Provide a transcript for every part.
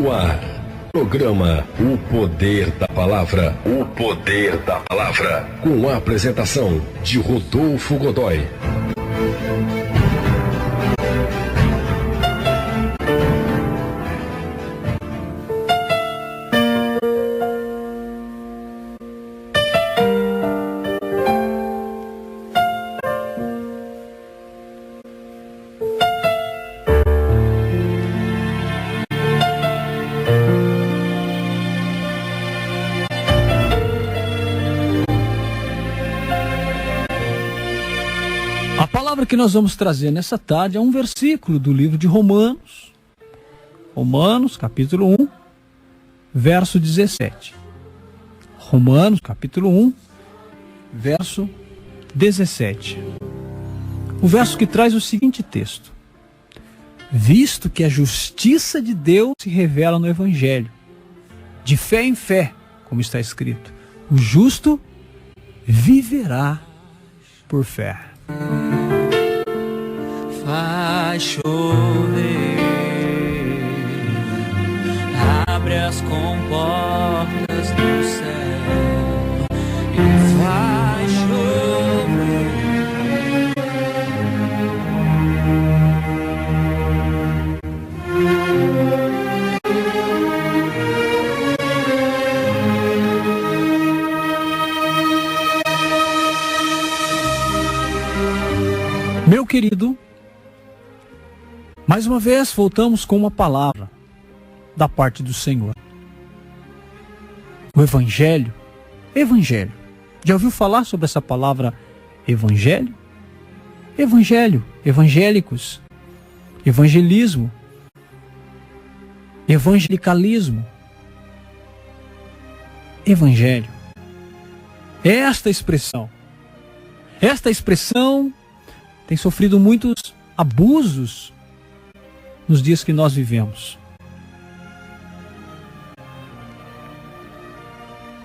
No ar, programa O Poder da Palavra. O Poder da Palavra. Com a apresentação de Rodolfo Godoy. A palavra que nós vamos trazer nessa tarde é um versículo do livro de Romanos. Romanos, capítulo 1, verso 17. Romanos, capítulo 1, verso 17. O verso que traz o seguinte texto: visto que a justiça de Deus se revela no Evangelho, de fé em fé, como está escrito, o justo viverá por fé. Faz chover, abre as comportas do céu e faz chover. Meu querido, mais uma vez voltamos com uma palavra da parte do Senhor. O Evangelho. Evangelho. Já ouviu falar sobre essa palavra Evangelho? Evangelho, evangélicos, evangelismo, evangelicalismo. Evangelho. Esta expressão tem sofrido muitos abusos nos dias que nós vivemos.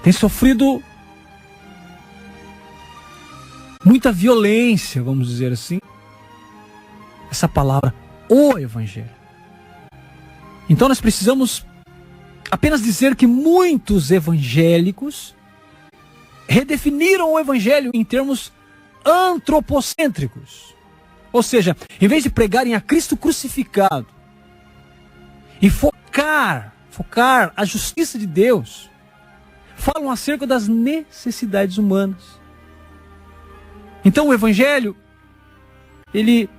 Tem sofrido muita violência, vamos dizer assim, essa palavra, o Evangelho. Então nós precisamos apenas dizer que muitos evangélicos redefiniram o Evangelho em termos antropocêntricos. Ou seja, em vez de pregarem a Cristo crucificado e focar a justiça de Deus, falam acerca das necessidades humanas. Então o Evangelho, ele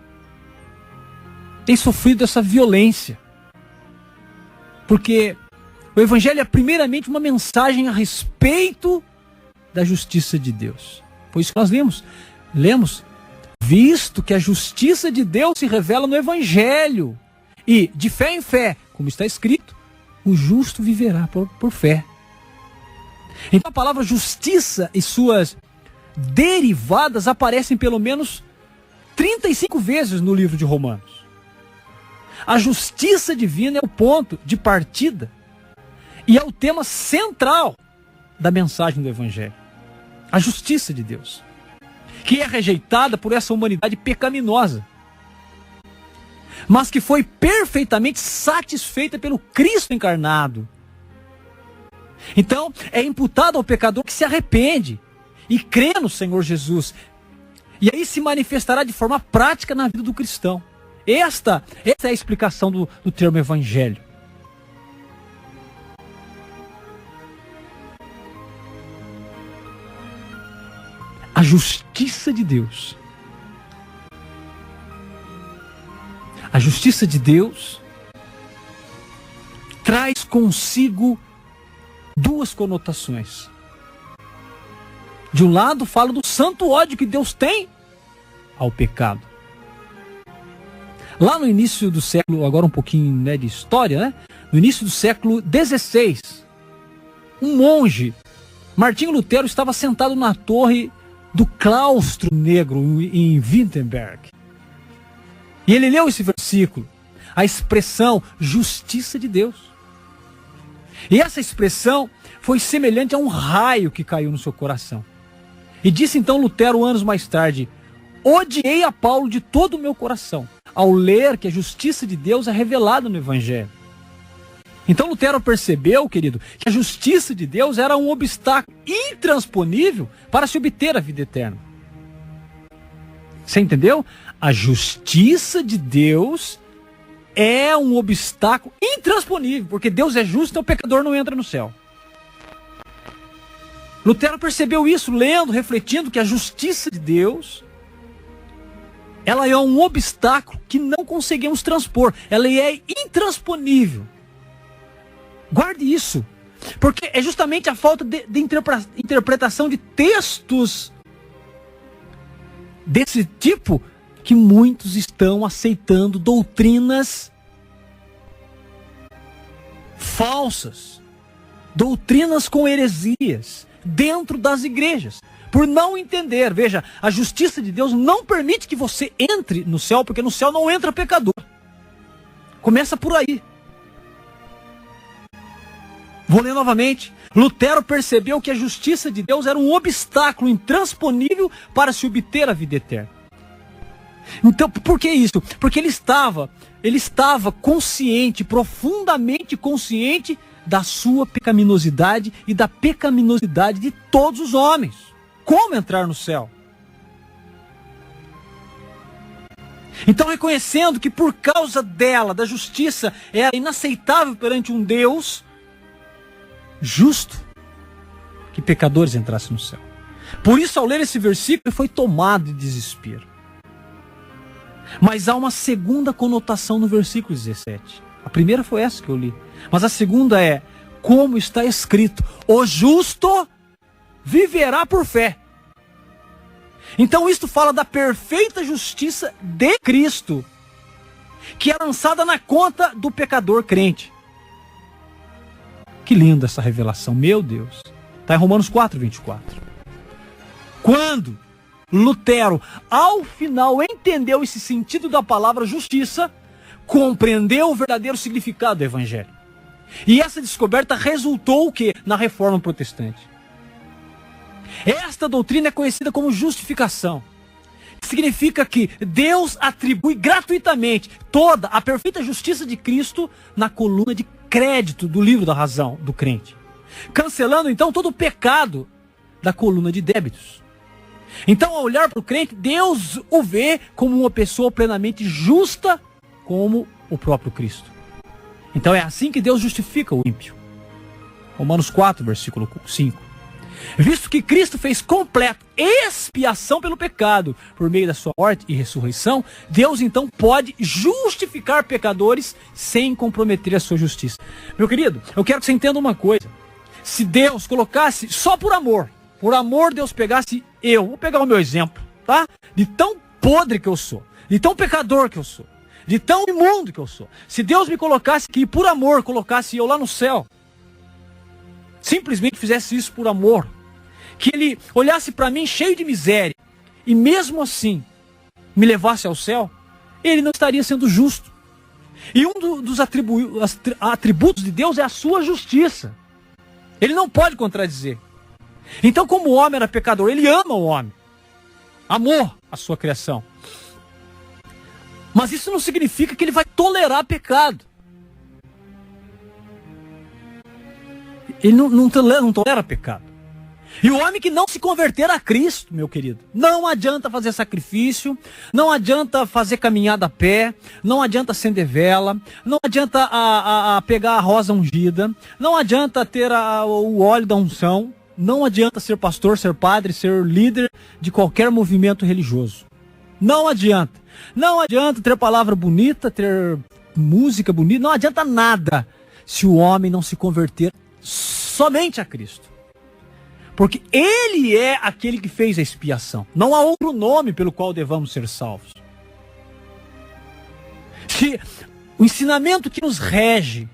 tem sofrido essa violência, porque o Evangelho é primeiramente uma mensagem a respeito da justiça de Deus. Foi isso que nós lemos, visto que a justiça de Deus se revela no Evangelho, e de fé em fé, como está escrito, o justo viverá por fé. Então a palavra justiça e suas derivadas aparecem pelo menos 35 vezes no livro de Romanos. A justiça divina é o ponto de partida e é o tema central da mensagem do Evangelho. A justiça de Deus, que é rejeitada por essa humanidade pecaminosa, mas que foi perfeitamente satisfeita pelo Cristo encarnado. Então, é imputado ao pecador que se arrepende e crê no Senhor Jesus. E aí se manifestará de forma prática na vida do cristão. Esta é a explicação do termo Evangelho. A justiça de Deus. A justiça de Deus traz consigo duas conotações. De um lado, fala do santo ódio que Deus tem ao pecado. Lá no início do século, agora um pouquinho de história, no início do século XVI, um monge, Martinho Lutero, estava sentado na torre do claustro negro em Wittenberg. E ele leu esse versículo, a expressão justiça de Deus. E essa expressão foi semelhante a um raio que caiu no seu coração. E disse então Lutero, anos mais tarde: odiei a Paulo de todo o meu coração, ao ler que a justiça de Deus é revelada no Evangelho. Então Lutero percebeu, querido, que a justiça de Deus era um obstáculo intransponível para se obter a vida eterna. Você entendeu? A justiça de Deus é um obstáculo intransponível, porque Deus é justo, então o pecador não entra no céu. Lutero percebeu isso lendo, refletindo que a justiça de Deus, ela é um obstáculo que não conseguimos transpor, ela é intransponível. Guarde isso, porque é justamente a falta de interpretação de textos desse tipo que muitos estão aceitando doutrinas falsas, doutrinas com heresias dentro das igrejas, por não entender. Veja, a justiça de Deus não permite que você entre no céu, porque no céu não entra pecador. Começa por aí. Vou ler novamente. Lutero percebeu que a justiça de Deus era um obstáculo intransponível para se obter a vida eterna. Então, por que isso? Porque ele estava consciente, profundamente consciente da sua pecaminosidade e da pecaminosidade de todos os homens. Como entrar no céu? Então, reconhecendo que por causa dela, da justiça, era inaceitável perante um Deus justo que pecadores entrassem no céu. Por isso, ao ler esse versículo, ele foi tomado de desespero. Mas há uma segunda conotação no versículo 17. A primeira foi essa que eu li. Mas a segunda é, como está escrito, o justo viverá por fé. Então isto fala da perfeita justiça de Cristo, que é lançada na conta do pecador crente. Que linda essa revelação, meu Deus. Está em Romanos 4:24. Quando Lutero, ao final, entendeu esse sentido da palavra justiça, compreendeu o verdadeiro significado do Evangelho. E essa descoberta resultou o quê? Na Reforma Protestante. Esta doutrina é conhecida como justificação. Significa que Deus atribui gratuitamente toda a perfeita justiça de Cristo na coluna de crédito do livro da razão do crente, cancelando então todo o pecado da coluna de débitos. Então, ao olhar para o crente, Deus o vê como uma pessoa plenamente justa, como o próprio Cristo. Então é assim que Deus justifica o ímpio. Romanos 4, versículo 5. Visto que Cristo fez completa expiação pelo pecado por meio da sua morte e ressurreição, Deus então pode justificar pecadores sem comprometer a sua justiça. Meu querido, eu quero que você entenda uma coisa. Se Deus colocasse só por amor Deus pegasse vou pegar o meu exemplo, tá? De tão podre que eu sou, de tão pecador que eu sou, de tão imundo que eu sou. Se Deus me colocasse aqui por amor, colocasse eu lá no céu, simplesmente fizesse isso por amor, que Ele olhasse para mim cheio de miséria, e mesmo assim me levasse ao céu, Ele não estaria sendo justo. E um dos atributos de Deus é a sua justiça. Ele não pode contradizer. Então, como o homem era pecador, Ele ama o homem, amou a sua criação. Mas isso não significa que Ele vai tolerar pecado. Ele não tolera pecado. E o homem que não se converter a Cristo, meu querido, não adianta fazer sacrifício, não adianta fazer caminhada a pé, não adianta acender vela, não adianta pegar a rosa ungida, não adianta ter o óleo da unção, não adianta ser pastor, ser padre, ser líder de qualquer movimento religioso. Não adianta. Não adianta ter palavra bonita, ter música bonita, não adianta nada se o homem não se converter somente a Cristo. Porque Ele é aquele que fez a expiação. Não há outro nome pelo qual devamos ser salvos. Se o ensinamento que nos rege,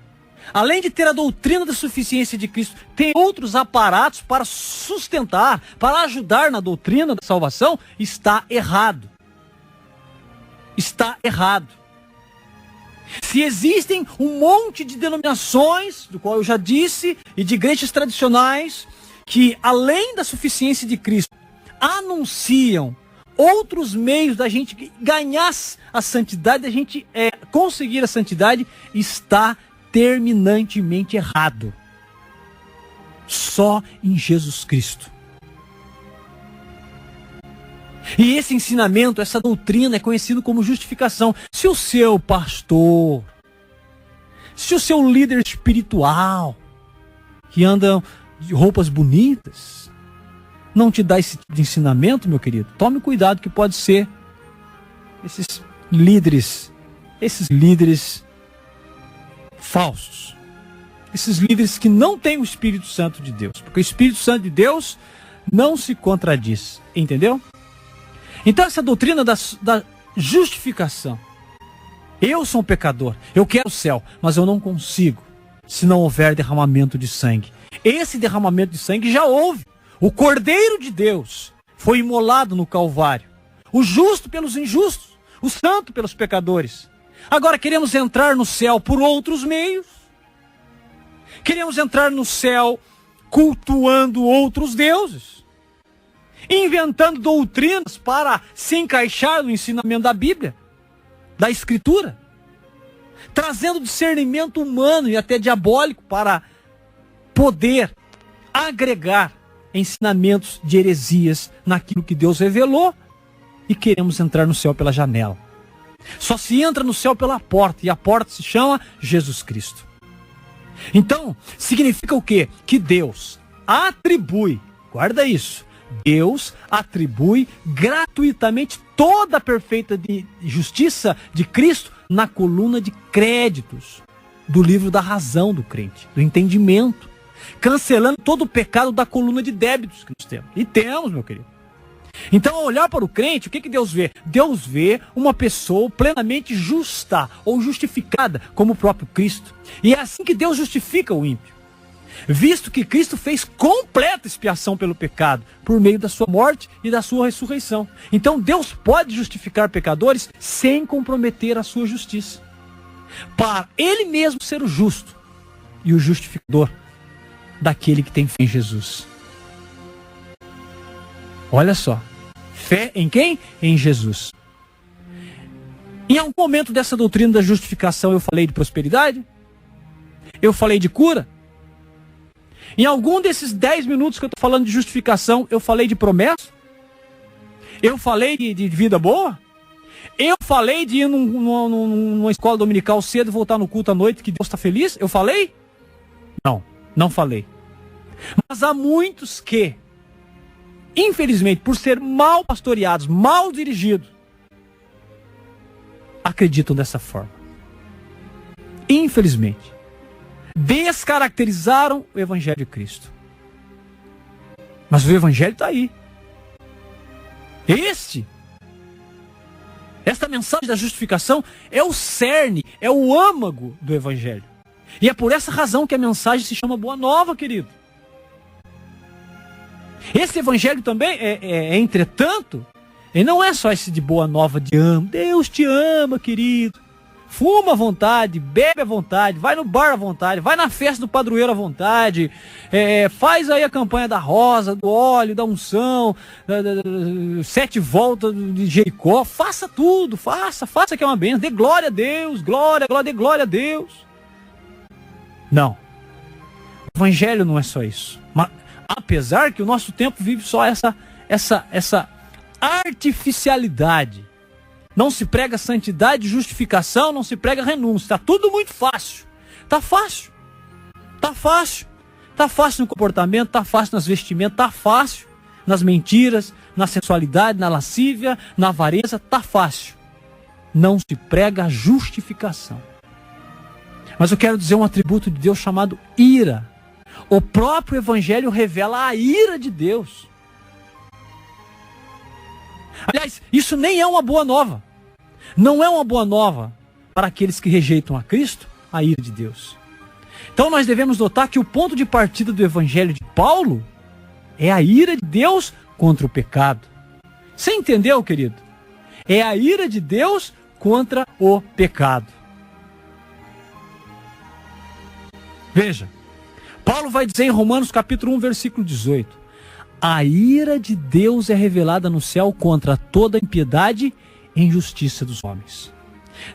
além de ter a doutrina da suficiência de Cristo, tem outros aparatos para sustentar, para ajudar na doutrina da salvação, está errado. Está errado. Se existem um monte de denominações, do qual eu já disse, e de igrejas tradicionais, que além da suficiência de Cristo, anunciam outros meios da gente ganhar a santidade, da gente conseguir a santidade, está terminantemente errado. Só em Jesus Cristo. E esse ensinamento, essa doutrina é conhecido como justificação. Se o seu pastor, se o seu líder espiritual, que anda de roupas bonitas, não te dá esse tipo de ensinamento, meu querido, tome cuidado que pode ser esses líderes falsos. Esses líderes que não têm o Espírito Santo de Deus. Porque o Espírito Santo de Deus não se contradiz. Entendeu? Então essa doutrina da justificação. Eu sou um pecador. Eu quero o céu. Mas eu não consigo se não houver derramamento de sangue. Esse derramamento de sangue já houve. O Cordeiro de Deus foi imolado no Calvário. O justo pelos injustos. O santo pelos pecadores. Agora queremos entrar no céu por outros meios. Queremos entrar no céu cultuando outros deuses. Inventando doutrinas para se encaixar no ensinamento da Bíblia, da Escritura. Trazendo discernimento humano e até diabólico para poder agregar ensinamentos de heresias naquilo que Deus revelou. E queremos entrar no céu pela janela. Só se entra no céu pela porta, e a porta se chama Jesus Cristo. Então, significa o quê? Que Deus atribui, guarda isso, Deus atribui gratuitamente toda a perfeita justiça de Cristo na coluna de créditos do livro da razão do crente, do entendimento, cancelando todo o pecado da coluna de débitos que nós temos. E temos, meu querido. Então, ao olhar para o crente, o que Deus vê? Deus vê uma pessoa plenamente justa ou justificada como o próprio Cristo. E é assim que Deus justifica o ímpio. Visto que Cristo fez completa expiação pelo pecado por meio da sua morte e da sua ressurreição. Então, Deus pode justificar pecadores sem comprometer a sua justiça. Para Ele mesmo ser o justo e o justificador daquele que tem fé em Jesus. Olha só, fé em quem? Em Jesus. Em algum momento dessa doutrina da justificação eu falei de prosperidade? Eu falei de cura? Em algum desses 10 minutos que eu estou falando de justificação, eu falei de promessa? Eu falei de vida boa? Eu falei de ir numa escola dominical cedo e voltar no culto à noite que Deus está feliz? Eu falei? Não, não falei. Mas há muitos que, infelizmente, por ser mal pastoreados, mal dirigidos, acreditam dessa forma. Infelizmente. Descaracterizaram o Evangelho de Cristo. Mas o Evangelho está aí. Esta mensagem da justificação é o cerne, é o âmago do Evangelho. E é por essa razão que a mensagem se chama Boa Nova, querido. Esse Evangelho também entretanto, ele não é só esse de boa nova de amo. Deus te ama, querido. Fuma à vontade, bebe à vontade, vai no bar à vontade, vai na festa do padroeiro à vontade, faz aí a campanha da rosa, do óleo, da unção, 7 voltas de Jericó, faça tudo, faça que é uma bênção, dê glória a Deus, dê glória a Deus. Não. O Evangelho não é só isso. Mas, apesar que o nosso tempo vive só essa artificialidade. Não se prega santidade, justificação, não se prega renúncia. Está tudo muito fácil. Está fácil. Está fácil. Está fácil no comportamento, está fácil nas vestimentas, está fácil nas mentiras, na sensualidade, na lascívia, na avareza, está fácil. Não se prega a justificação. Mas eu quero dizer um atributo de Deus chamado ira. O próprio Evangelho revela a ira de Deus. Aliás, isso nem é uma boa nova. Não é uma boa nova para aqueles que rejeitam a Cristo, a ira de Deus. Então nós devemos notar que o ponto de partida do Evangelho de Paulo é a ira de Deus contra o pecado. Você entendeu, querido? É a ira de Deus contra o pecado. Veja, Paulo vai dizer em Romanos capítulo 1, versículo 18. A ira de Deus é revelada no céu contra toda impiedade e injustiça dos homens.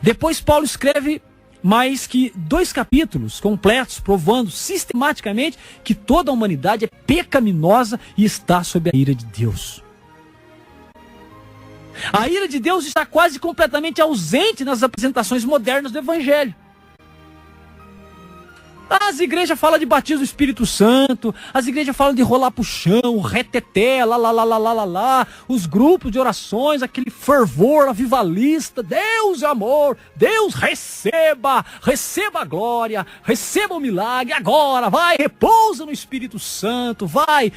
Depois Paulo escreve mais que 2 capítulos completos, provando sistematicamente que toda a humanidade é pecaminosa e está sob a ira de Deus. A ira de Deus está quase completamente ausente nas apresentações modernas do Evangelho. As igrejas falam de batismo do Espírito Santo, as igrejas falam de rolar pro chão, reteté, lá, os grupos de orações, aquele fervor avivalista, Deus é amor, Deus receba a glória, receba o milagre, agora, vai, repousa no Espírito Santo, vai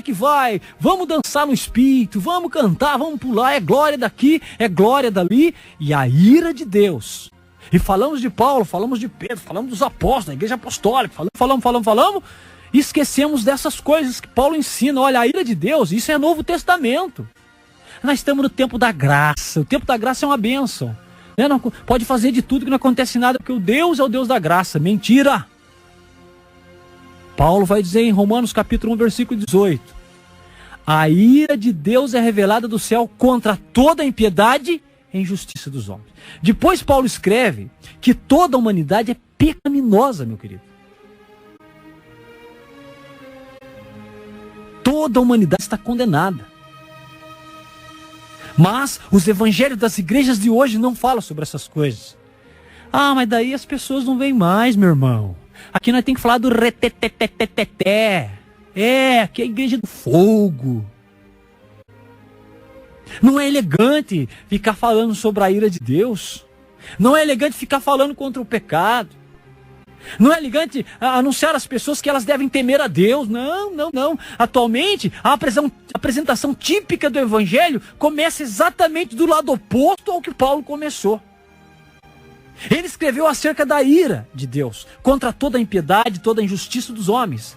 que vai, vamos dançar no Espírito, vamos cantar, vamos pular, é glória daqui, é glória dali, e a ira de Deus. E falamos de Paulo, falamos de Pedro, falamos dos apóstolos, da igreja apostólica, falamos, e esquecemos dessas coisas que Paulo ensina. Olha, a ira de Deus, isso é Novo Testamento. Nós estamos no tempo da graça, o tempo da graça é uma bênção. Não pode fazer de tudo que não acontece nada, porque o Deus é o Deus da graça. Mentira! Paulo vai dizer em Romanos capítulo 1, versículo 18. A ira de Deus é revelada do céu contra toda a impiedade e injustiça dos homens. Depois Paulo escreve que toda a humanidade é pecaminosa, meu querido. Toda a humanidade está condenada. Mas os evangelhos das igrejas de hoje não falam sobre essas coisas. Ah, mas daí as pessoas não vêm mais, meu irmão. Aqui nós temos que falar do reteteteteteté. Aqui é a igreja do fogo. Não é elegante ficar falando sobre a ira de Deus. Não é elegante ficar falando contra o pecado. Não é elegante anunciar às pessoas que elas devem temer a Deus. Não. Atualmente, a apresentação típica do Evangelho começa exatamente do lado oposto ao que Paulo começou. Ele escreveu acerca da ira de Deus, contra toda a impiedade, toda a injustiça dos homens.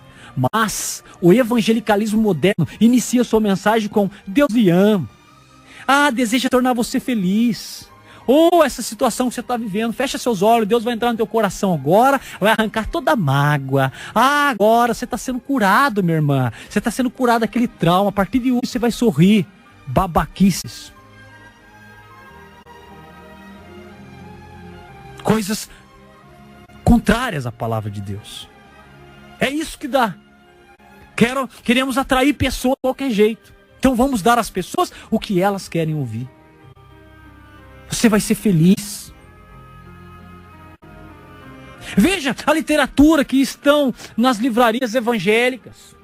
Mas o evangelicalismo moderno inicia sua mensagem com Deus lhe ama. Deseja tornar você feliz. Essa situação que você está vivendo, fecha seus olhos, Deus vai entrar no teu coração agora, vai arrancar toda a mágoa. Agora você está sendo curado, minha irmã. Você está sendo curado daquele trauma. A partir de hoje você vai sorrir. Babaquices. Coisas contrárias à palavra de Deus. É isso que dá. Queremos atrair pessoas de qualquer jeito. Então vamos dar às pessoas o que elas querem ouvir. Você vai ser feliz. Veja a literatura que estão nas livrarias evangélicas.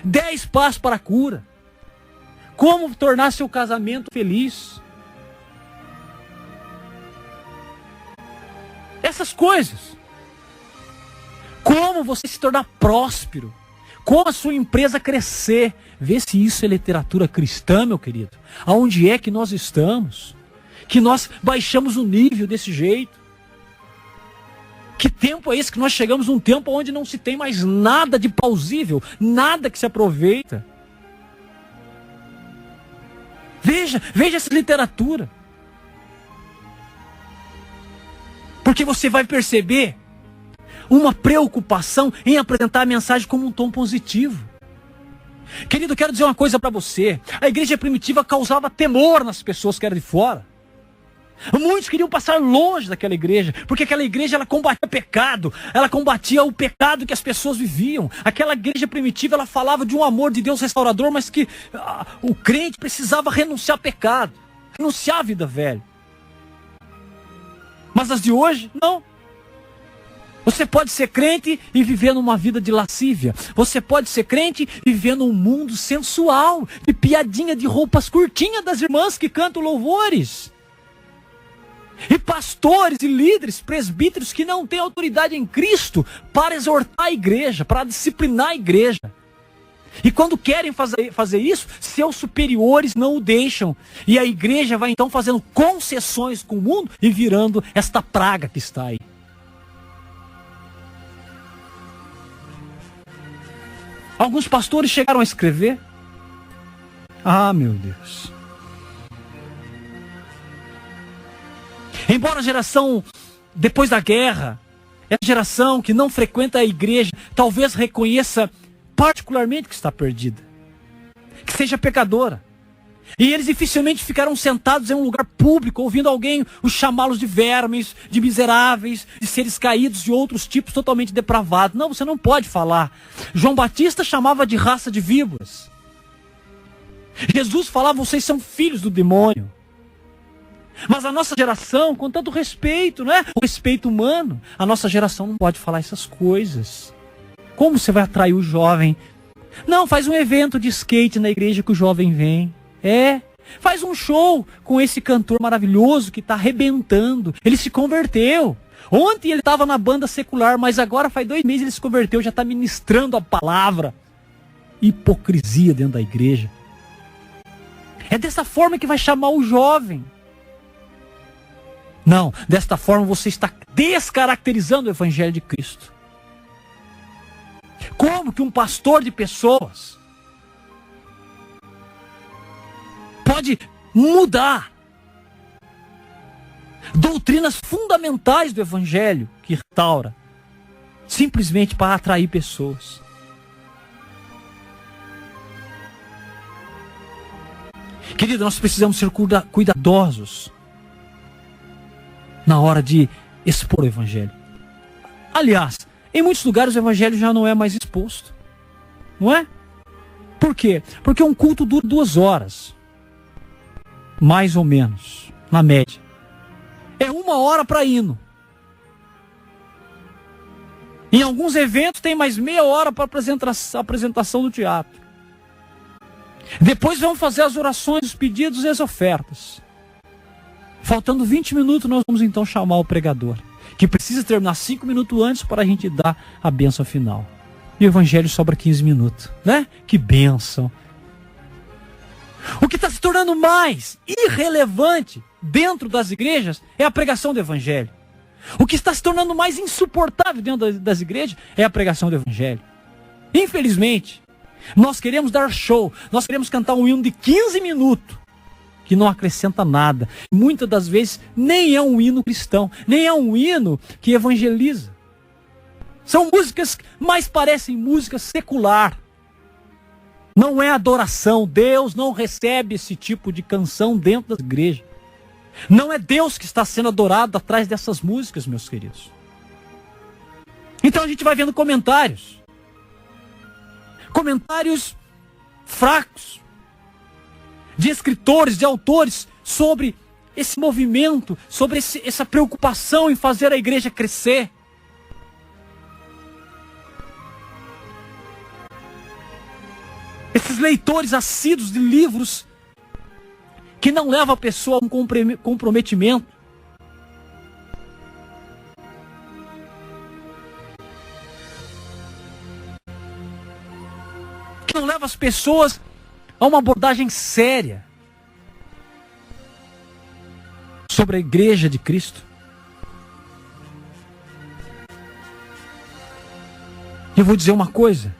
10 passos para a cura. Como tornar seu casamento feliz. Essas coisas. Como você se tornar próspero. Como a sua empresa crescer. Vê se isso é literatura cristã, meu querido. Aonde é que nós estamos? Que nós baixamos o nível desse jeito? Que tempo é esse que nós chegamos num tempo onde não se tem mais nada de plausível, nada que se aproveita? Veja essa literatura. Porque você vai perceber uma preocupação em apresentar a mensagem como um tom positivo. Querido, eu quero dizer uma coisa para você. A igreja primitiva causava temor nas pessoas que eram de fora. Muitos queriam passar longe daquela igreja, porque aquela igreja ela combatia o pecado, ela combatia o pecado que as pessoas viviam. Aquela igreja primitiva ela falava de um amor de Deus restaurador, mas que o crente precisava renunciar ao pecado, renunciar à vida velha. Mas as de hoje, não. Você pode ser crente e viver numa vida de lascívia. Você pode ser crente e viver num mundo sensual, de piadinha de roupas curtinhas das irmãs que cantam louvores. E pastores e líderes, presbíteros que não têm autoridade em Cristo para exortar a igreja, para disciplinar a igreja. E quando querem fazer isso, seus superiores não o deixam. E a igreja vai então fazendo concessões com o mundo e virando esta praga que está aí. Alguns pastores chegaram a escrever. Meu Deus. Embora a geração depois da guerra, é a geração que não frequenta a igreja, talvez reconheça particularmente que está perdida, que seja pecadora. E eles dificilmente ficarão sentados em um lugar público, ouvindo alguém os chamá-los de vermes, de miseráveis, de seres caídos e outros tipos totalmente depravados. Não, você não pode falar. João Batista chamava de raça de víboras. Jesus falava, vocês são filhos do demônio. Mas a nossa geração, com tanto respeito, não é? O respeito humano, a nossa geração não pode falar essas coisas. Como você vai atrair o jovem? Não, faz um evento de skate na igreja que o jovem vem. Faz um show com esse cantor maravilhoso que está arrebentando. Ele se converteu. Ontem ele estava na banda secular, mas agora faz 2 meses ele se converteu, já está ministrando a palavra. Hipocrisia dentro da igreja. É dessa forma que vai chamar o jovem. Não, desta forma você está descaracterizando o Evangelho de Cristo. Como que um pastor de pessoas pode mudar doutrinas fundamentais do Evangelho que restaura, simplesmente para atrair pessoas? Querido, nós precisamos ser cuidadosos na hora de expor o Evangelho. Aliás, em muitos lugares o Evangelho já não é mais exposto. Não é? Por quê? Porque um culto dura 2 horas. Mais ou menos, na média. É 1 hora para hino. Em alguns eventos tem mais meia hora para apresentação do teatro. Depois vamos fazer as orações, os pedidos e as ofertas. Faltando 20 minutos, nós vamos então chamar o pregador, que precisa terminar 5 minutos antes para a gente dar a bênção final. E o Evangelho sobra 15 minutos, né? Que bênção! O que está se tornando mais irrelevante dentro das igrejas é a pregação do Evangelho. O que está se tornando mais insuportável dentro das igrejas é a pregação do Evangelho. Infelizmente, nós queremos dar show, nós queremos cantar um hino de 15 minutos, que não acrescenta nada. Muitas das vezes nem é um hino cristão, nem é um hino que evangeliza. São músicas que mais parecem música secular. Não é adoração. Deus não recebe esse tipo de canção dentro da igreja. Não é Deus que está sendo adorado atrás dessas músicas, meus queridos. Então a gente vai vendo comentários. Comentários fracos de escritores, de autores, sobre esse movimento, sobre essa preocupação em fazer a igreja crescer. Esses leitores assíduos de livros que não levam a pessoa a um comprometimento. Que não levam as pessoas a uma abordagem séria sobre a igreja de Cristo. Eu vou dizer uma coisa.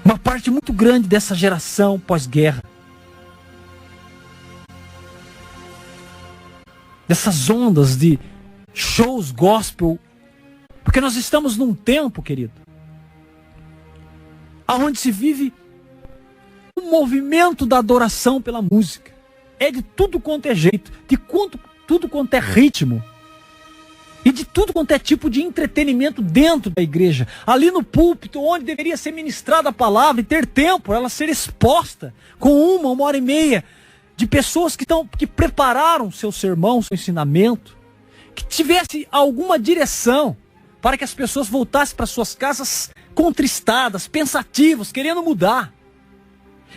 Uma parte muito grande dessa geração pós-guerra, dessas ondas de shows gospel, porque nós estamos num tempo, querido, aonde se vive um movimento da adoração pela música. É de tudo quanto é jeito, de tudo quanto é ritmo, e de tudo quanto é tipo de entretenimento dentro da igreja. Ali no púlpito, onde deveria ser ministrada a palavra e ter tempo para ela ser exposta com 1 hora e meia de pessoas que prepararam seu sermão, seu ensinamento, que tivesse alguma direção para que as pessoas voltassem para suas casas contristadas, pensativas, querendo mudar.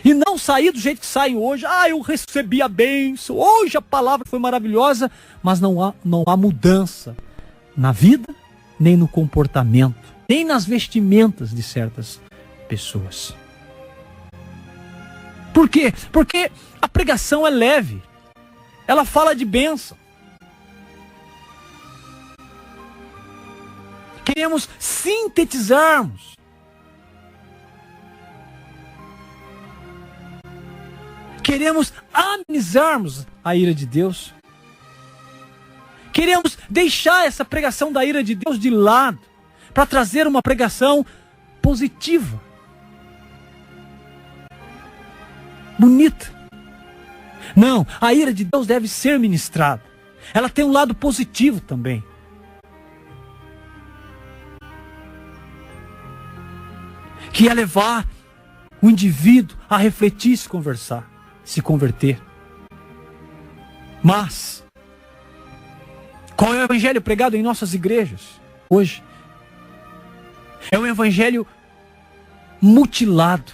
E não sair do jeito que saem hoje. Eu recebi a bênção, hoje a palavra foi maravilhosa, mas não há mudança na vida, nem no comportamento, nem nas vestimentas de certas pessoas. Por quê? Porque a pregação é leve. Ela fala de bênção. Queremos sintetizarmos. Queremos amenizarmos a ira de Deus. Queremos deixar essa pregação da ira de Deus de lado para trazer uma pregação positiva. bonita. Não, a ira de Deus deve ser ministrada. Ela tem um lado positivo também. Que é levar o indivíduo a refletir e se converter. Mas, qual é o evangelho pregado em nossas igrejas hoje? É um evangelho mutilado.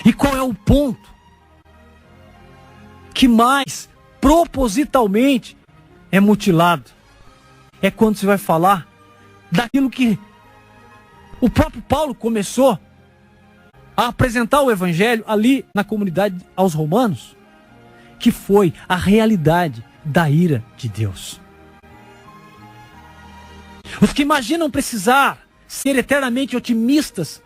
E qual é o ponto que mais propositalmente é mutilado? É quando você vai falar daquilo que o próprio Paulo começou a apresentar o evangelho ali na comunidade aos romanos, que foi a realidade da ira de Deus. Os que imaginam precisar ser eternamente otimistas,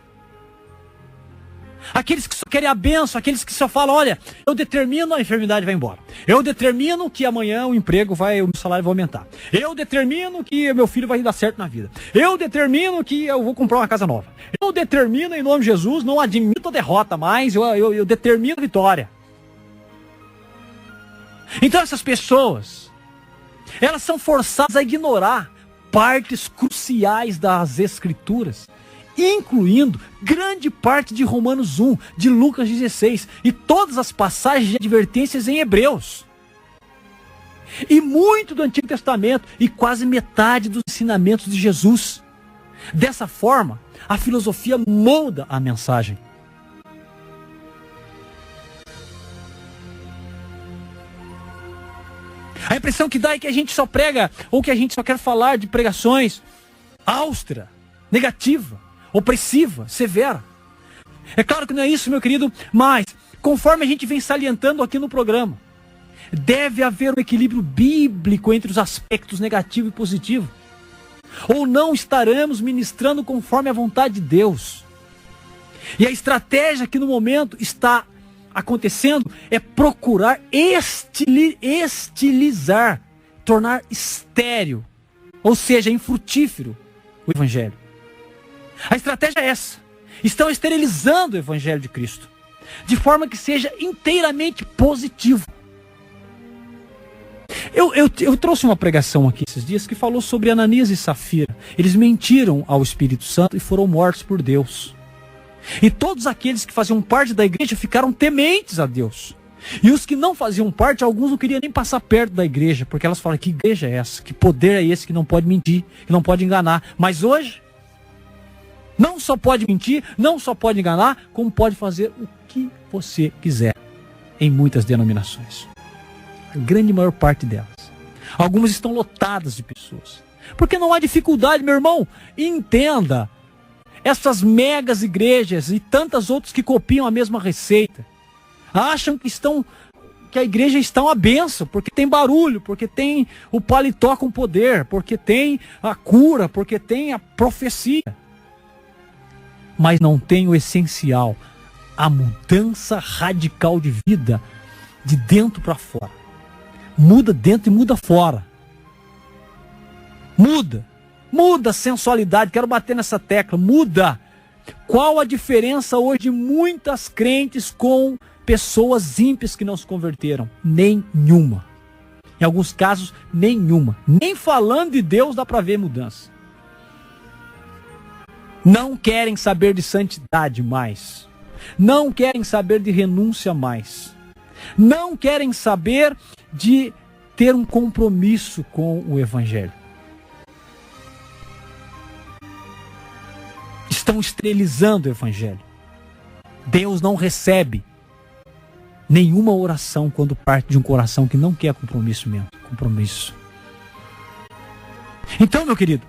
aqueles que só querem a bênção, aqueles que só falam, olha, eu determino a enfermidade vai embora. Eu determino que amanhã o emprego o meu salário vai aumentar. Eu determino que meu filho vai dar certo na vida. Eu determino que eu vou comprar uma casa nova. Eu determino, em nome de Jesus, não admito a derrota mais, eu determino a vitória. Então essas pessoas, elas são forçadas a ignorar partes cruciais das Escrituras, incluindo grande parte de Romanos 1, de Lucas 16 e todas as passagens de advertências em Hebreus. E muito do Antigo Testamento e quase metade dos ensinamentos de Jesus. Dessa forma, a filosofia molda a mensagem. A impressão que dá é que a gente só prega, ou que a gente só quer falar de pregações austera, negativa, opressiva, severa. É claro que não é isso, meu querido, mas conforme a gente vem salientando aqui no programa, deve haver um equilíbrio bíblico entre os aspectos negativo e positivo. Ou não estaremos ministrando conforme a vontade de Deus. E a estratégia que no momento está acontecendo é procurar estilizar, tornar estéril, ou seja, infrutífero o evangelho. A estratégia é essa. Estão esterilizando o evangelho de Cristo, de forma que seja inteiramente positivo. Eu trouxe uma pregação aqui esses dias que falou sobre Ananias e Safira. Eles mentiram ao Espírito Santo e foram mortos por Deus. E todos aqueles que faziam parte da igreja ficaram tementes a Deus. E os que não faziam parte, alguns não queriam nem passar perto da igreja, porque elas falam, que igreja é essa? Que poder é esse que não pode mentir, que não pode enganar? Mas hoje, não só pode mentir, não só pode enganar, como pode fazer o que você quiser em muitas denominações. A grande maior parte delas. Algumas estão lotadas de pessoas. Porque não há dificuldade, meu irmão. Entenda. Essas megas igrejas e tantas outras que copiam a mesma receita, acham que a igreja está uma benção, porque tem barulho, porque tem o paletó com poder, porque tem a cura, porque tem a profecia. Mas não tem o essencial, a mudança radical de vida, de dentro para fora. Muda dentro e muda fora. Muda a sensualidade, quero bater nessa tecla, muda. Qual a diferença hoje de muitas crentes com pessoas ímpias que não se converteram? Nenhuma. Em alguns casos, nenhuma. Nem falando de Deus dá para ver mudança. Não querem saber de santidade mais. Não querem saber de renúncia mais. Não querem saber de ter um compromisso com o Evangelho. Estão esterilizando o Evangelho. Deus não recebe nenhuma oração quando parte de um coração que não quer compromisso mesmo. Compromisso. Então, meu querido,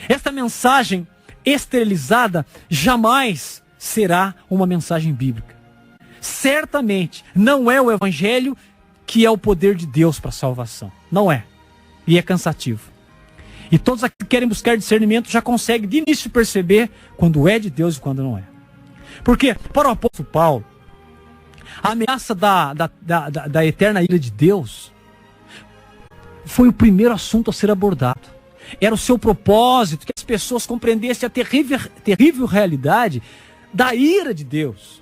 esta mensagem esterilizada jamais será uma mensagem bíblica. Certamente não é o Evangelho que é o poder de Deus para a salvação. Não é. E é cansativo. E todos aqueles que querem buscar discernimento já conseguem de início perceber quando é de Deus e quando não é. Porque para o apóstolo Paulo, a ameaça da eterna ira de Deus foi o primeiro assunto a ser abordado. Era o seu propósito que as pessoas compreendessem a terrível realidade da ira de Deus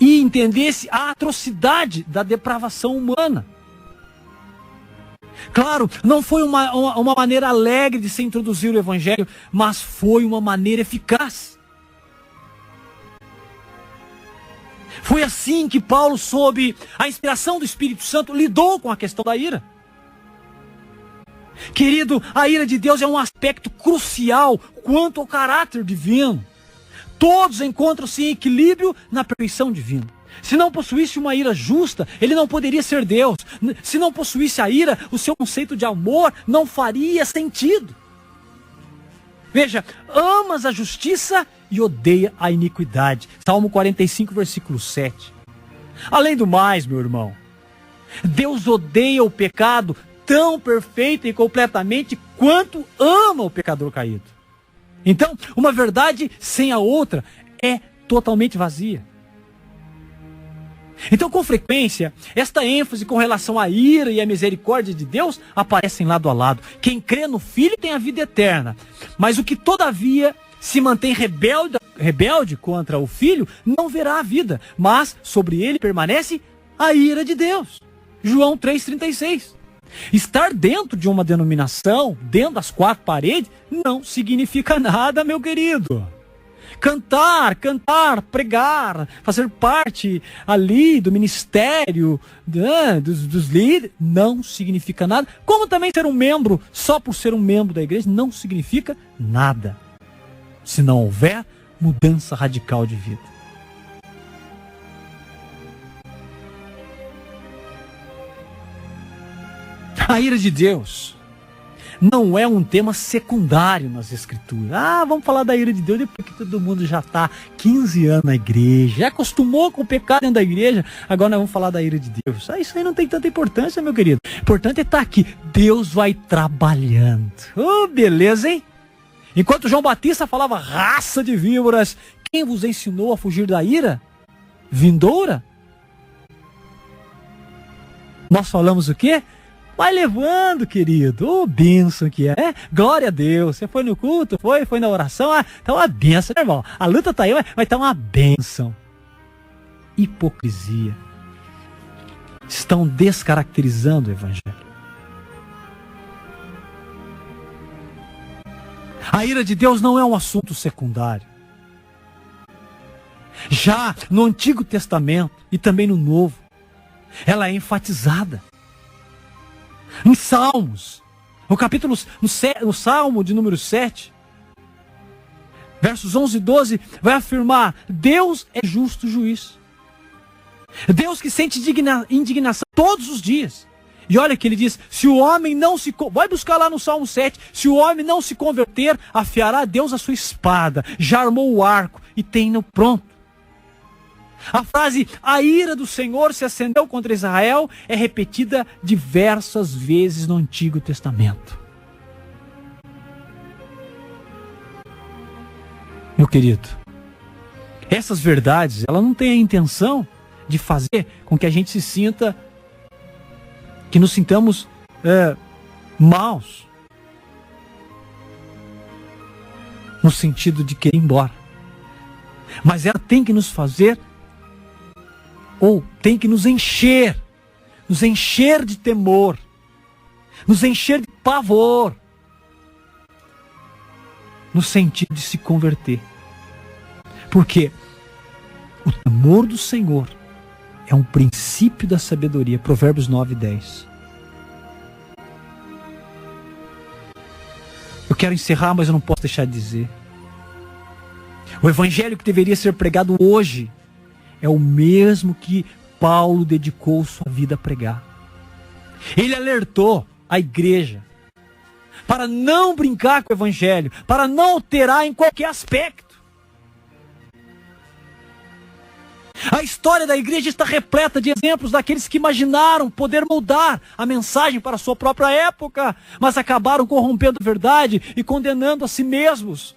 e entendesse a atrocidade da depravação humana. Claro, não foi uma maneira alegre de se introduzir o Evangelho, mas foi uma maneira eficaz. Foi assim que Paulo, sob a inspiração do Espírito Santo, lidou com a questão da ira. Querido, a ira de Deus é um aspecto crucial quanto ao caráter divino. Todos encontram-se em equilíbrio na perfeição divina. Se não possuísse uma ira justa, ele não poderia ser Deus. Se não possuísse a ira, o seu conceito de amor não faria sentido. Veja, amas a justiça e odeia a iniquidade. Salmo 45, versículo 7. Além do mais, meu irmão, Deus odeia o pecado tão perfeito e completamente quanto ama o pecador caído. Então, uma verdade sem a outra é totalmente vazia. Então, com frequência, esta ênfase com relação à ira e à misericórdia de Deus aparecem lado a lado. Quem crê no Filho tem a vida eterna, mas o que todavia se mantém rebelde contra o Filho não verá a vida, mas sobre ele permanece a ira de Deus. João 3,36. Estar dentro de uma denominação, dentro das quatro paredes, não significa nada, meu querido. Cantar, pregar, fazer parte ali do ministério, dos líderes, não significa nada. Como também ser um membro, só por ser um membro da igreja, não significa nada. Se não houver mudança radical de vida. A ira de Deus não é um tema secundário nas Escrituras. Vamos falar da ira de Deus depois que todo mundo já está 15 anos na igreja, já acostumou com o pecado dentro da igreja, agora nós vamos falar da ira de Deus. Isso aí não tem tanta importância, meu querido. O importante é estar aqui. Deus vai trabalhando. Beleza, hein? Enquanto João Batista falava, raça de víboras, quem vos ensinou a fugir da ira vindoura? Nós falamos o quê? Vai levando, querido. Bênção que é. Glória a Deus. Você foi no culto? Foi na oração? Tá uma bênção, né, irmão? A luta tá aí, vai estar uma bênção. Hipocrisia. Estão descaracterizando o Evangelho. A ira de Deus não é um assunto secundário. Já no Antigo Testamento e também no Novo, ela é enfatizada. Em Salmos, no Salmo de número 7, versos 11 e 12, vai afirmar, Deus é justo juiz. Deus que sente indignação todos os dias. E olha que ele diz, se o homem não se... Vai buscar lá no Salmo 7, se o homem não se converter, afiará Deus a sua espada, já armou o arco e tem-no pronto. A frase, a ira do Senhor se acendeu contra Israel, é repetida diversas vezes no Antigo Testamento. Meu querido, essas verdades, ela não tem a intenção de fazer com que a gente se sinta, que nos sintamos maus, no sentido de querer ir embora. Mas ela tem que nos fazer, ou tem que nos encher de temor, nos encher de pavor, no sentido de se converter. Porque o temor do Senhor é um princípio da sabedoria. Provérbios 9:10. Eu quero encerrar, mas eu não posso deixar de dizer. O evangelho que deveria ser pregado hoje é o mesmo que Paulo dedicou sua vida a pregar. Ele alertou a igreja para não brincar com o evangelho, para não alterar em qualquer aspecto. A história da igreja está repleta de exemplos daqueles que imaginaram poder moldar a mensagem para a sua própria época, mas acabaram corrompendo a verdade e condenando a si mesmos.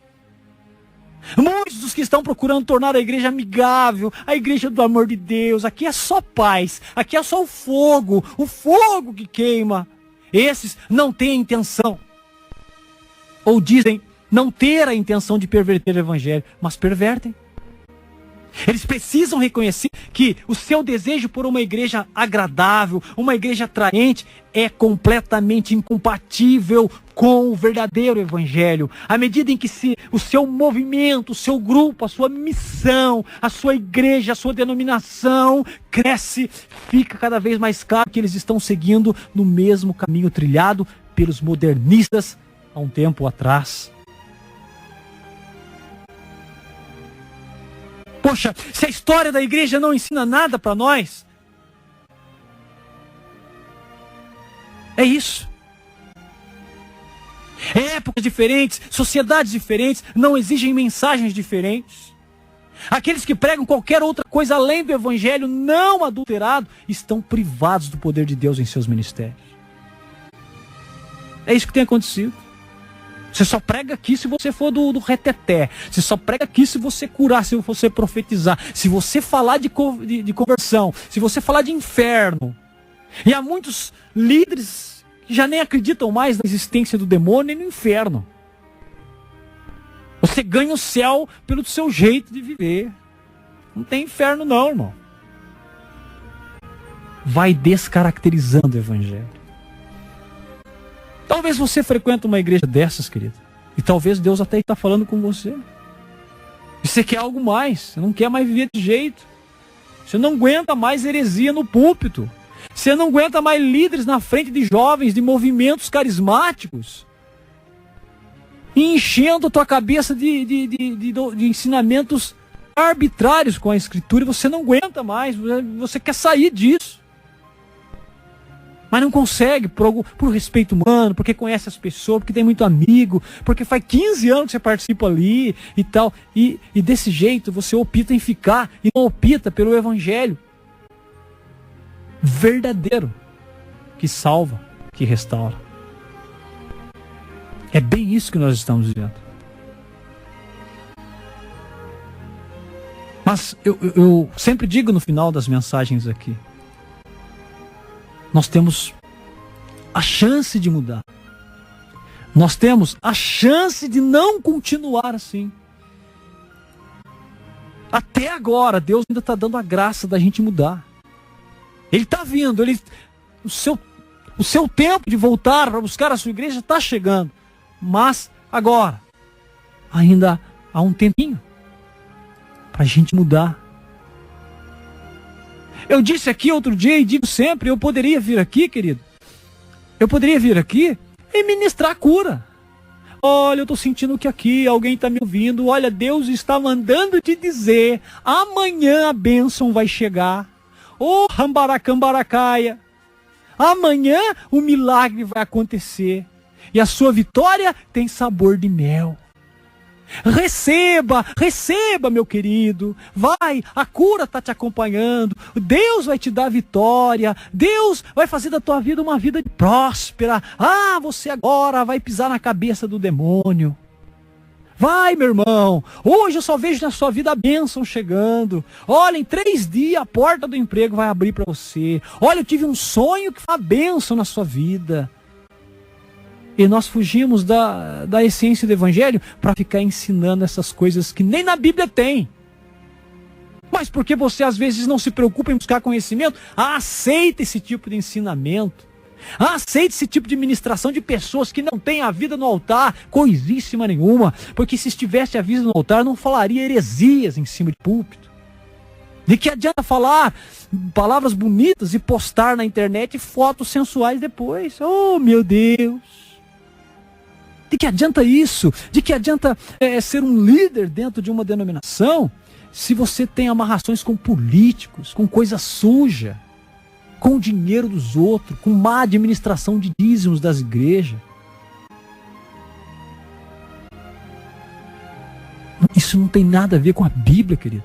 Muitos dos que estão procurando tornar a igreja amigável, a igreja do amor de Deus, aqui é só paz, aqui é só o fogo que queima. Esses não têm intenção, ou dizem não ter a intenção de perverter o evangelho, mas pervertem. Eles precisam reconhecer que o seu desejo por uma igreja agradável, uma igreja atraente, é completamente incompatível com o verdadeiro evangelho. À medida em que o seu movimento, o seu grupo, a sua missão, a sua igreja, a sua denominação cresce, fica cada vez mais claro que eles estão seguindo no mesmo caminho trilhado pelos modernistas há um tempo atrás. Poxa, se a história da igreja não ensina nada para nós, é isso. Épocas diferentes, sociedades diferentes, não exigem mensagens diferentes. Aqueles que pregam qualquer outra coisa além do evangelho não adulterado estão privados do poder de Deus em seus ministérios. É isso que tem acontecido. Você só prega aqui se você for do reteté. Você só prega aqui se você curar, se você profetizar. Se você falar de conversão, se você falar de inferno. E há muitos líderes que já nem acreditam mais na existência do demônio e no inferno. Você ganha o céu pelo seu jeito de viver. Não tem inferno não, irmão. Vai descaracterizando o evangelho. Talvez você frequente uma igreja dessas, querido. E talvez Deus até está falando com você. E você quer algo mais. Você não quer mais viver de jeito. Você não aguenta mais heresia no púlpito. Você não aguenta mais líderes na frente de jovens, de movimentos carismáticos. E enchendo a tua cabeça de ensinamentos arbitrários com a Escritura. E você não aguenta mais. Você quer sair disso. Mas não consegue, por respeito humano, porque conhece as pessoas, porque tem muito amigo, porque faz 15 anos que você participa ali e tal. E desse jeito você opta em ficar e não opta pelo evangelho verdadeiro, que salva, que restaura. É bem isso que nós estamos vivendo. Mas eu sempre digo no final das mensagens aqui, nós temos a chance de mudar. Nós temos a chance de não continuar assim. Até agora, Deus ainda está dando a graça da gente mudar. Ele está vindo. O seu tempo de voltar para buscar a sua igreja está chegando. Mas agora, ainda há um tempinho para a gente mudar. Eu disse aqui outro dia e digo sempre, eu poderia vir aqui, querido. Eu poderia vir aqui e ministrar a cura. Olha, eu estou sentindo que aqui alguém está me ouvindo. Olha, Deus está mandando te dizer, amanhã a bênção vai chegar. Ô, rambaracambaracaia. Amanhã o milagre vai acontecer. E a sua vitória tem sabor de mel. Receba, meu querido. Vai, a cura está te acompanhando. Deus vai te dar vitória. Deus vai fazer da tua vida uma vida próspera. Ah, você agora vai pisar na cabeça do demônio. Vai, meu irmão. Hoje eu só vejo na sua vida a bênção chegando. Olha, em 3 dias a porta do emprego vai abrir para você. Olha, eu tive um sonho que foi a bênção na sua vida. E nós fugimos da essência do evangelho para ficar ensinando essas coisas que nem na Bíblia tem. Mas porque você às vezes não se preocupa em buscar conhecimento, aceita esse tipo de ensinamento. Aceite esse tipo de ministração de pessoas que não têm a vida no altar, coisíssima nenhuma. Porque se estivesse a vida no altar, não falaria heresias em cima de púlpito. De que adianta falar palavras bonitas e postar na internet fotos sensuais depois? Oh, meu Deus! De que adianta isso? De que adianta ser um líder dentro de uma denominação se você tem amarrações com políticos, com coisa suja, com o dinheiro dos outros, com má administração de dízimos das igrejas? Isso não tem nada a ver com a Bíblia, querido.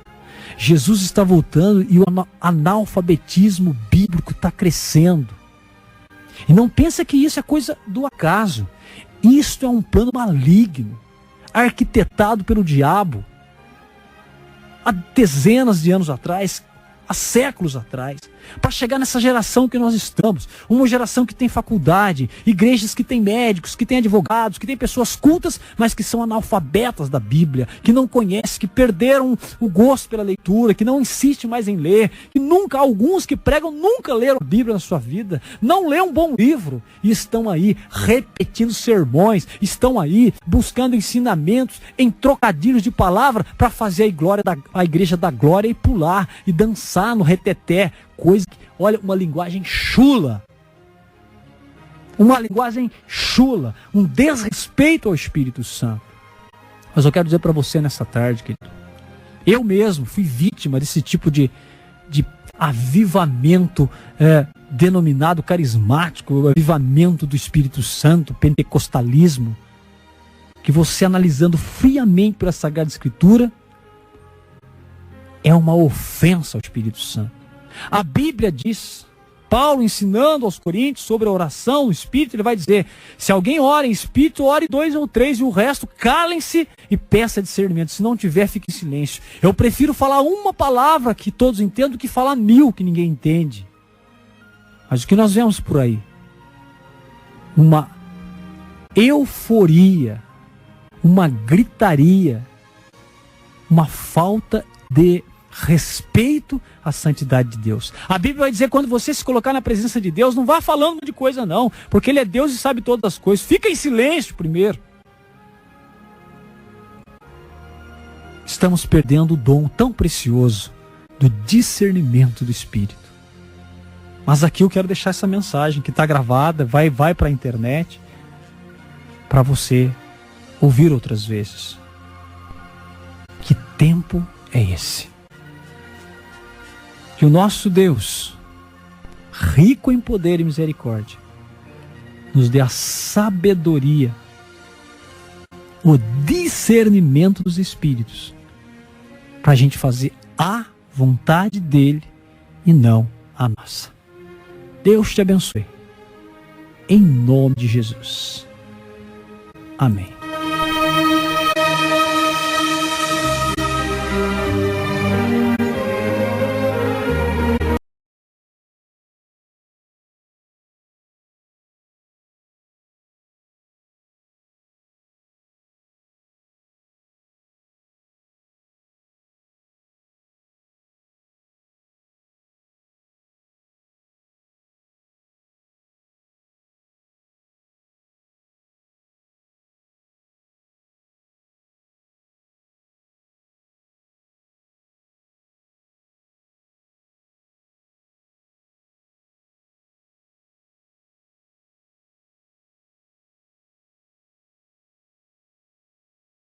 Jesus está voltando e o analfabetismo bíblico está crescendo. E não pensa que isso é coisa do acaso. Isto é um plano maligno, arquitetado pelo diabo, há dezenas de anos atrás, há séculos atrás. para chegar nessa geração que nós estamos, uma geração que tem faculdade, igrejas que tem médicos, que tem advogados, que tem pessoas cultas, mas que são analfabetas da Bíblia, que não conhecem, que perderam o gosto pela leitura, que não insistem mais em ler, que nunca, alguns que pregam nunca leram a Bíblia na sua vida, não lê um bom livro, e estão aí repetindo sermões, estão aí buscando ensinamentos em trocadilhos de palavra para fazer a igreja da glória e pular e dançar no reteté. Coisa que, olha, uma linguagem chula. Uma linguagem chula. Um desrespeito ao Espírito Santo. Mas eu quero dizer para você nessa tarde, querido. Eu mesmo fui vítima desse tipo de avivamento denominado carismático, o avivamento do Espírito Santo, pentecostalismo. Que você, analisando friamente para a Sagrada Escritura, é uma ofensa ao Espírito Santo. A Bíblia diz, Paulo ensinando aos Coríntios sobre a oração no Espírito, ele vai dizer, se alguém ora em Espírito, ore 2 ou 3, e o resto calem-se e peça discernimento. Se não tiver, fique em silêncio. Eu prefiro falar uma palavra que todos entendam do que falar 1000 que ninguém entende. Mas o que nós vemos por aí? Uma euforia, uma gritaria, uma falta de respeito à santidade de Deus. A Bíblia vai dizer, quando você se colocar na presença de Deus, não vá falando de coisa não, porque Ele é Deus e sabe todas as coisas. Fica em silêncio primeiro. Estamos perdendo o dom tão precioso do discernimento do Espírito. Mas aqui eu quero deixar essa mensagem que está gravada, vai para a internet, para você ouvir outras vezes. Que tempo é esse? Que o nosso Deus, rico em poder e misericórdia, nos dê a sabedoria, o discernimento dos Espíritos, para a gente fazer a vontade dEle e não a nossa. Deus te abençoe. Em nome de Jesus. Amém.